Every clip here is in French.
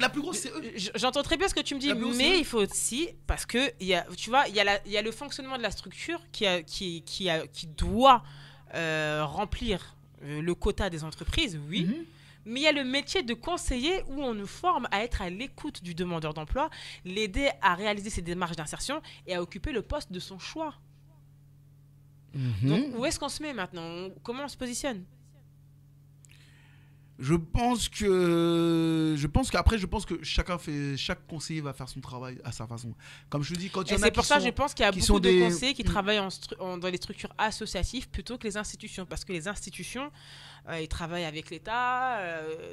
La plus grosse, c'est eux. J'entends très bien ce que tu me dis, mais il faut aussi, parce que tu vois, il y a le fonctionnement de la structure qui doit remplir le quota des entreprises, oui. Mais il y a le métier de conseiller où on nous forme à être à l'écoute du demandeur d'emploi, l'aider à réaliser ses démarches d'insertion et à occuper le poste de son choix. Donc, où est-ce qu'on se met maintenant? Comment on se positionne? Je pense que chaque conseiller va faire son travail à sa façon. Comme je te dis, quand il y en a c'est pour ça, je pense qu'il y a beaucoup de conseillers qui travaillent dans les structures associatives plutôt que les institutions, parce que les institutions, ils travaillent avec l'État,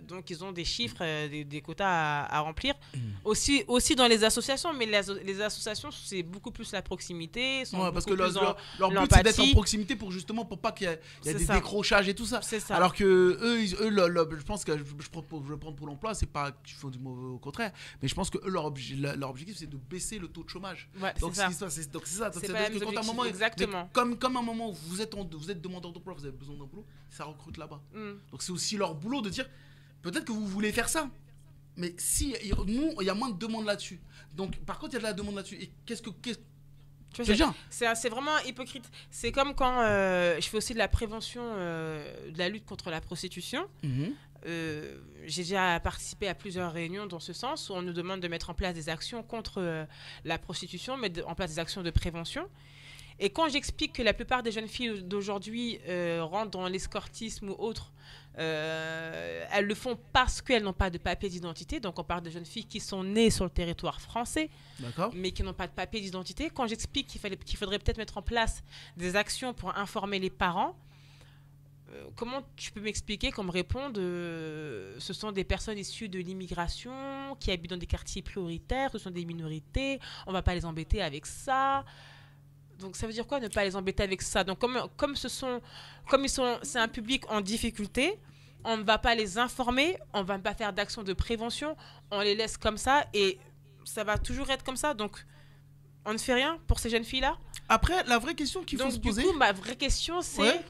donc ils ont des chiffres, des quotas à remplir. Aussi dans les associations, mais les associations, c'est beaucoup plus la proximité. Parce que leur but, c'est d'être en proximité pour pas qu'il y ait des décrochages et tout ça. C'est ça. Alors que eux je pense que je prends pour l'emploi, c'est pas qu'ils font du mauvais, au contraire, mais je pense que eux, leur objectif, c'est de baisser le taux de chômage. Ouais, donc c'est ça. C'est pas un moment, exactement. Comme à un moment où vous êtes demandeur d'emploi, vous avez besoin d'un boulot, ça recrute là-bas. Donc c'est aussi leur boulot de dire, peut-être que vous voulez faire ça, mais si nous, il y a moins de demandes là-dessus. Donc par contre, il y a de la demande là-dessus. Et c'est vraiment hypocrite. C'est comme quand je fais aussi de la prévention, de la lutte contre la prostitution. J'ai déjà participé à plusieurs réunions dans ce sens où on nous demande de mettre en place des actions contre la prostitution, mettre en place des actions de prévention. Et quand j'explique que la plupart des jeunes filles d'aujourd'hui rentrent dans l'escortisme ou autre, elles le font parce qu'elles n'ont pas de papier d'identité. Donc on parle de jeunes filles qui sont nées sur le territoire français, mais qui n'ont pas de papier d'identité. Quand j'explique qu'il faudrait peut-être mettre en place des actions pour informer les parents, comment tu peux m'expliquer qu'on me réponde ce sont des personnes issues de l'immigration, qui habitent dans des quartiers prioritaires, ce sont des minorités, on ne va pas les embêter avec ça. Donc ça veut dire quoi, ne pas les embêter avec ça? Donc c'est un public en difficulté, on ne va pas les informer, on ne va pas faire d'action de prévention, on les laisse comme ça et ça va toujours être comme ça. Donc on ne fait rien pour ces jeunes filles-là. Après, la vraie question qu'il faut se poser... Du coup, ma vraie question, c'est...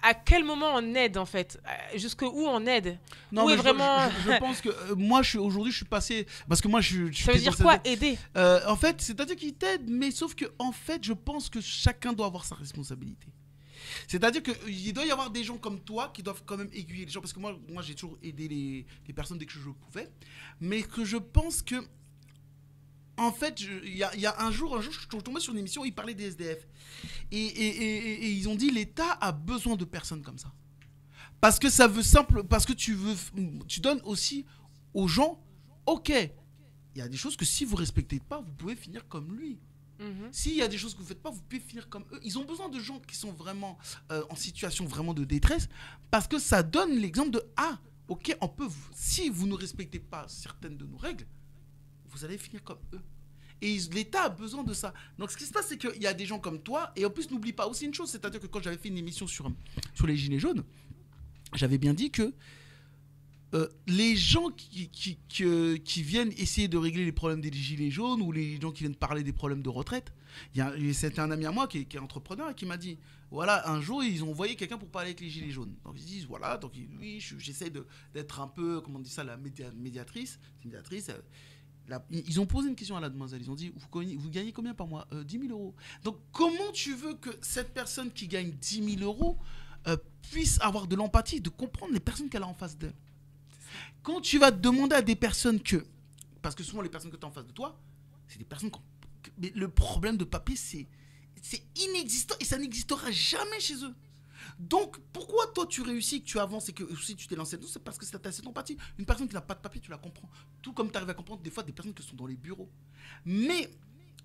à quel moment on aide en fait? Jusqu'où on aide? Non, mais je pense que moi aujourd'hui je suis passé, parce que moi je ça veut dire quoi aider? En fait, c'est-à-dire qu'ils t'aident, mais sauf que en fait je pense que chacun doit avoir sa responsabilité. C'est-à-dire qu'il doit y avoir des gens comme toi qui doivent quand même aiguiller les gens, parce que moi j'ai toujours aidé les personnes dès que je pouvais, mais que je pense que en fait, il y a un jour, je suis tombé sur une émission où ils parlaient des SDF. Et ils ont dit l'État a besoin de personnes comme ça. Parce que parce que tu donnes aussi aux gens, ok, il y a des choses que si vous ne respectez pas, vous pouvez finir comme lui. S'il y a des choses que vous ne faites pas, vous pouvez finir comme eux. Ils ont besoin de gens qui sont vraiment en situation vraiment de détresse, parce que ça donne l'exemple de, ok, si vous ne respectez pas certaines de nos règles, vous allez finir comme eux. Et l'État a besoin de ça. Donc ce qui se passe, c'est qu'il y a des gens comme toi, et en plus n'oublie pas aussi une chose, c'est-à-dire que quand j'avais fait une émission sur les gilets jaunes, j'avais bien dit que les gens qui viennent essayer de régler les problèmes des gilets jaunes, ou les gens qui viennent parler des problèmes de retraite, c'était un ami à moi qui est entrepreneur et qui m'a dit, voilà, un jour ils ont envoyé quelqu'un pour parler avec les gilets jaunes. Donc ils disent, voilà, donc oui, j'essaie d'être un peu, comment on dit ça, la médiatrice. Ils ont posé une question à la demoiselle. Ils ont dit, vous gagnez combien par mois? 10 000 euros. Donc comment tu veux que cette personne qui gagne 10 000 euros puisse avoir de l'empathie, de comprendre les personnes qu'elle a en face d'elle? Quand tu vas demander à des personnes parce que souvent les personnes que tu as en face de toi, c'est des personnes mais le problème de papier, c'est inexistant et ça n'existera jamais chez eux. Donc, pourquoi toi tu réussis, que tu avances et que si tu t'es lancé dedans, c'est parce que tu as cette empathie. Une personne qui n'a pas de papier, tu la comprends. Tout comme tu arrives à comprendre des fois des personnes qui sont dans les bureaux. Mais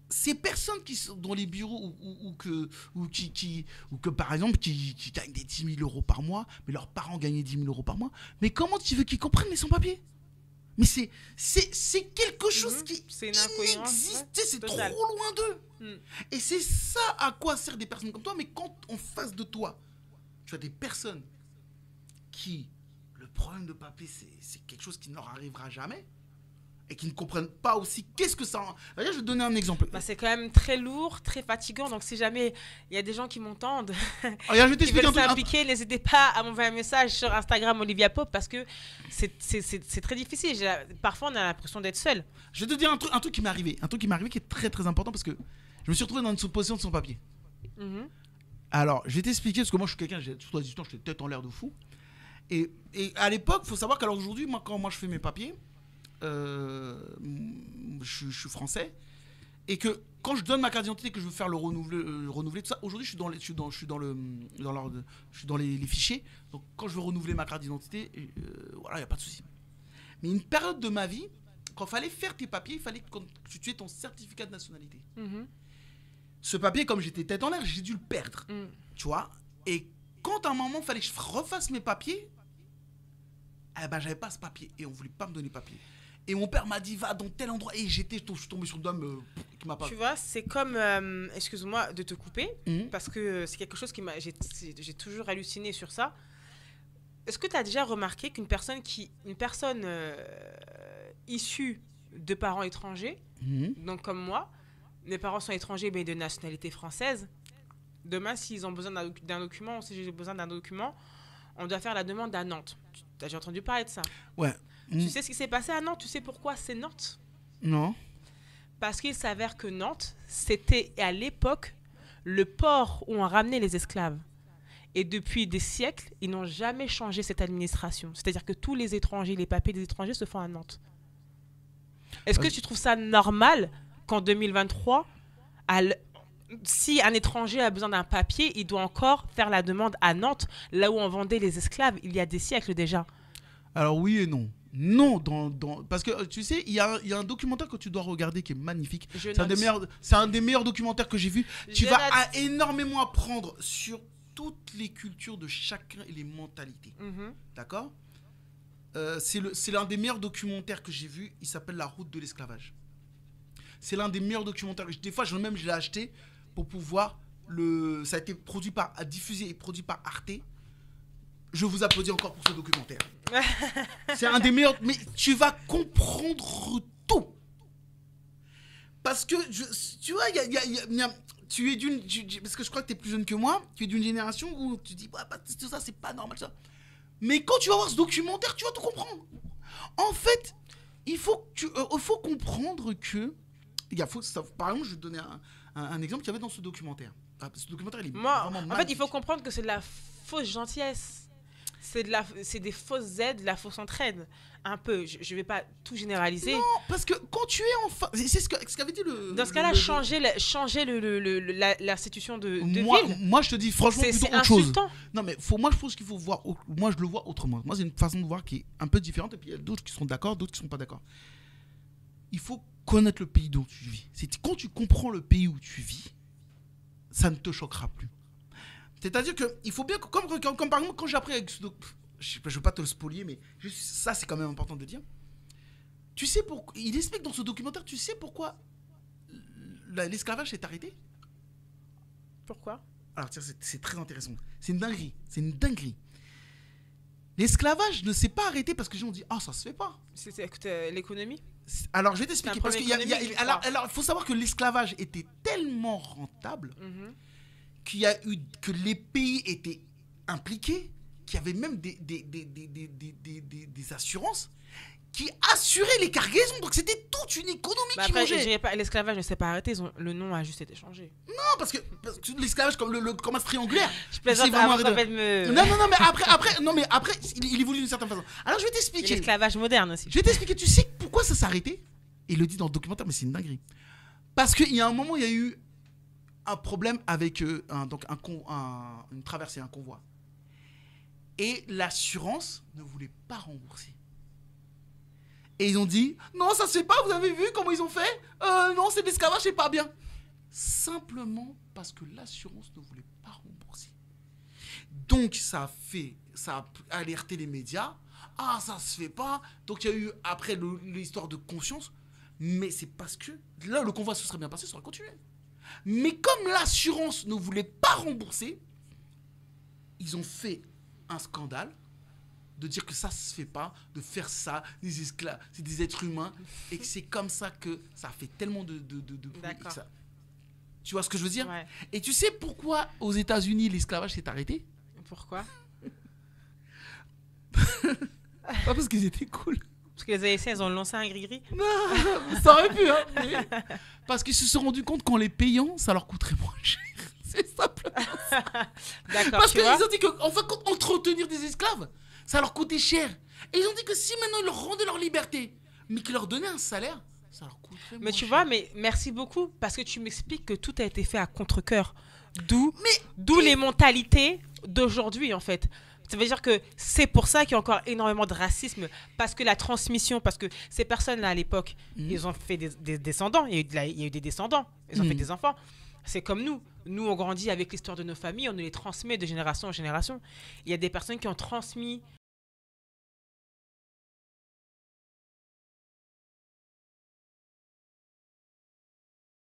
ces personnes qui sont dans les bureaux ou que par exemple, qui gagnent des 10 000 euros par mois, mais leurs parents gagnaient 10 000 euros par mois, mais comment tu veux qu'ils comprennent les sans-papiers? Mais c'est quelque chose qui inexiste, c'est trop loin d'eux. Et c'est ça à quoi servent des personnes comme toi, mais quand en face de toi, tu as des personnes qui, le problème de papier, c'est quelque chose qui ne leur arrivera jamais, et qui ne comprennent pas aussi qu'est-ce que ça... Regarde, je vais te donner un exemple. Bah, c'est quand même très lourd, très fatigant. Donc, si jamais il y a des gens qui m'entendent, Regarde, je vais qui veulent t'expliquer s'impliquer, n'hésitez pas à m'envoyer un message sur Instagram Olivia Pop parce que c'est très difficile. Parfois, on a l'impression d'être seul. Je vais te dire un truc qui m'est arrivé. Un truc qui m'est arrivé qui est très très important parce que je me suis retrouvé dans une position de sans papier. Alors, je vais t'expliquer parce que moi, je suis quelqu'un, j'ai tout je suis tête en l'air de fou. Et à l'époque, il faut savoir qu'alors aujourd'hui, quand je fais mes papiers, je suis français. Et que quand je donne ma carte d'identité, que je veux faire le renouveler tout ça, aujourd'hui, je suis dans les fichiers. Donc, quand je veux renouveler ma carte d'identité, voilà, il n'y a pas de souci. Mais une période de ma vie, quand il fallait faire tes papiers, il fallait que tu aies ton certificat de nationalité. Ce papier, comme j'étais tête en l'air, j'ai dû le perdre. Tu vois. Et quand à un moment, il fallait que je refasse mes papiers, eh ben, j'avais pas ce papier. Et on ne voulait pas me donner papier. Et mon père m'a dit, va dans tel endroit. Et je suis tombé sur une dame qui m'a pas... Tu vois, c'est comme... excuse-moi de te couper, parce que c'est quelque chose qui m'a... J'ai toujours halluciné sur ça. Est-ce que tu as déjà remarqué qu'une personne issue de parents étrangers, donc comme moi, mes parents sont étrangers mais de nationalité française, demain, s'ils ont besoin d'un document, si j'ai besoin d'un document, on doit faire la demande à Nantes. Tu as déjà entendu parler de ça? Ouais. Tu sais ce qui s'est passé à Nantes? Tu sais pourquoi c'est Nantes? Non. Parce qu'il s'avère que Nantes, c'était à l'époque le port où on ramenait les esclaves. Et depuis des siècles, ils n'ont jamais changé cette administration. C'est-à-dire que tous les étrangers, les papiers des étrangers se font à Nantes. Est-ce que tu trouves ça normal qu'en 2023, si un étranger a besoin d'un papier, il doit encore faire la demande à Nantes, là où on vendait les esclaves il y a des siècles déjà? Alors oui et non. Non, parce que tu sais, il y a un documentaire que tu dois regarder qui est magnifique. C'est un des meilleurs documentaires que j'ai vu. Tu vas énormément apprendre sur toutes les cultures de chacun et les mentalités. D'accord? C'est l'un des meilleurs documentaires que j'ai vu. Il s'appelle La route de l'esclavage. C'est l'un des meilleurs documentaires. Des fois, je l'ai acheté pour pouvoir ça a été diffusé et produit par Arte. Je vous applaudis encore pour ce documentaire. C'est un des meilleurs. Mais tu vas comprendre tout. Parce que, tu vois, tu es parce que je crois que tu es plus jeune que moi. Tu es d'une génération où tu dis, bah, tout ça, c'est pas normal, ça. Mais quand tu vas voir ce documentaire, tu vas tout comprendre. En fait, il faut comprendre que... Par exemple, je vais te donner un exemple qu'il y avait dans ce documentaire. Ce documentaire, il est vraiment magnifique. En fait, il faut comprendre que c'est de la fausse gentillesse. C'est des fausses aides, de la fausse entraide. Un peu, je ne vais pas tout généraliser. Non, parce que quand tu es enfant... C'est ce qu'avait dit le... Dans ce cas-là, changer l'institution de ville. Moi, je te dis franchement, c'est autre chose. insultant. Non, mais moi, je pense qu'il faut voir... Moi, je le vois autrement. Moi, c'est une façon de voir qui est un peu différente. Et puis, il y a d'autres qui sont d'accord, d'autres qui ne sont pas d'accord. Il faut connaître le pays dont tu vis. Quand tu comprends le pays où tu vis, ça ne te choquera plus. C'est-à-dire qu'il faut bien... Comme par exemple, quand j'ai appris avec... Je ne veux pas te le spolier, mais ça, c'est quand même important de dire. Tu sais pourquoi... Il explique dans ce documentaire, tu sais pourquoi l'esclavage est arrêté? Pourquoi? Alors, tiens, c'est très intéressant. C'est une dinguerie. L'esclavage ne s'est pas arrêté parce que les gens ont dit « Ah, ça se fait pas ». C'est l'économie? Alors, je vais t'expliquer. Parce qu'il il faut savoir que l'esclavage était tellement rentable que les pays étaient impliqués, qu'il y avait même des assurances qui assuraient les cargaisons. Donc c'était toute une économie qui mangeait. L'esclavage ne s'est pas arrêté, le nom a juste été changé. Non, parce que l'esclavage comme le commerce triangulaire. Je plaisante avant de me... Non, mais après, il évolue d'une certaine façon. Alors je vais t'expliquer. L'esclavage moderne aussi. Je vais t'expliquer. Tu sais pourquoi ça s'est arrêté? Et il le dit dans le documentaire, mais c'est une dinguerie. Parce qu'il y a un moment, il y a eu un problème avec une traversée, un convoi. Et l'assurance ne voulait pas rembourser. Et ils ont dit, non, ça se fait pas, vous avez vu comment ils ont fait? Non, c'est de l'esclavage, c'est pas bien. Simplement parce que l'assurance ne voulait pas rembourser. Donc, ça a alerté les médias. Ah, ça se fait pas. Donc, il y a eu, après, l'histoire de conscience. Mais c'est parce que, là, le convoi se serait bien passé, ça aurait continué. Mais comme l'assurance ne voulait pas rembourser, ils ont fait un scandale. de dire que ça se fait pas, de faire ça, des esclaves, c'est des êtres humains, et que c'est comme ça que ça fait tellement de bruit. D'accord. Ça... Tu vois ce que je veux dire? Ouais. Et tu sais pourquoi aux États-Unis l'esclavage s'est arrêté? Pourquoi? Pas parce qu'ils étaient cool. Parce que les Haïtiens, ils ont lancé un gris-gris. Non, ça aurait pu, hein. Mais... Parce qu'ils se sont rendus compte qu'en les payant, ça leur coûterait moins cher. C'est simple. D'accord, Parce tu qu'ils vois. ont dit qu'en fait, entretenir des esclaves, ça leur coûtait cher. Et ils ont dit que si maintenant ils leur rendaient leur liberté, mais qu'ils leur donnaient un salaire, ça leur coûterait moins Mais tu cher. vois, mais merci beaucoup parce que tu m'expliques que tout a été fait à contre-cœur. D'où les mentalités d'aujourd'hui, en fait. Ça veut dire que c'est pour ça qu'il y a encore énormément de racisme. Parce que la transmission, parce que ces personnes-là, à l'époque, ils ont fait des descendants. Il y a eu des descendants. Ils ont fait des enfants. C'est comme nous. Nous, on grandit avec l'histoire de nos familles. On nous les transmet de génération en génération. Il y a des personnes qui ont transmis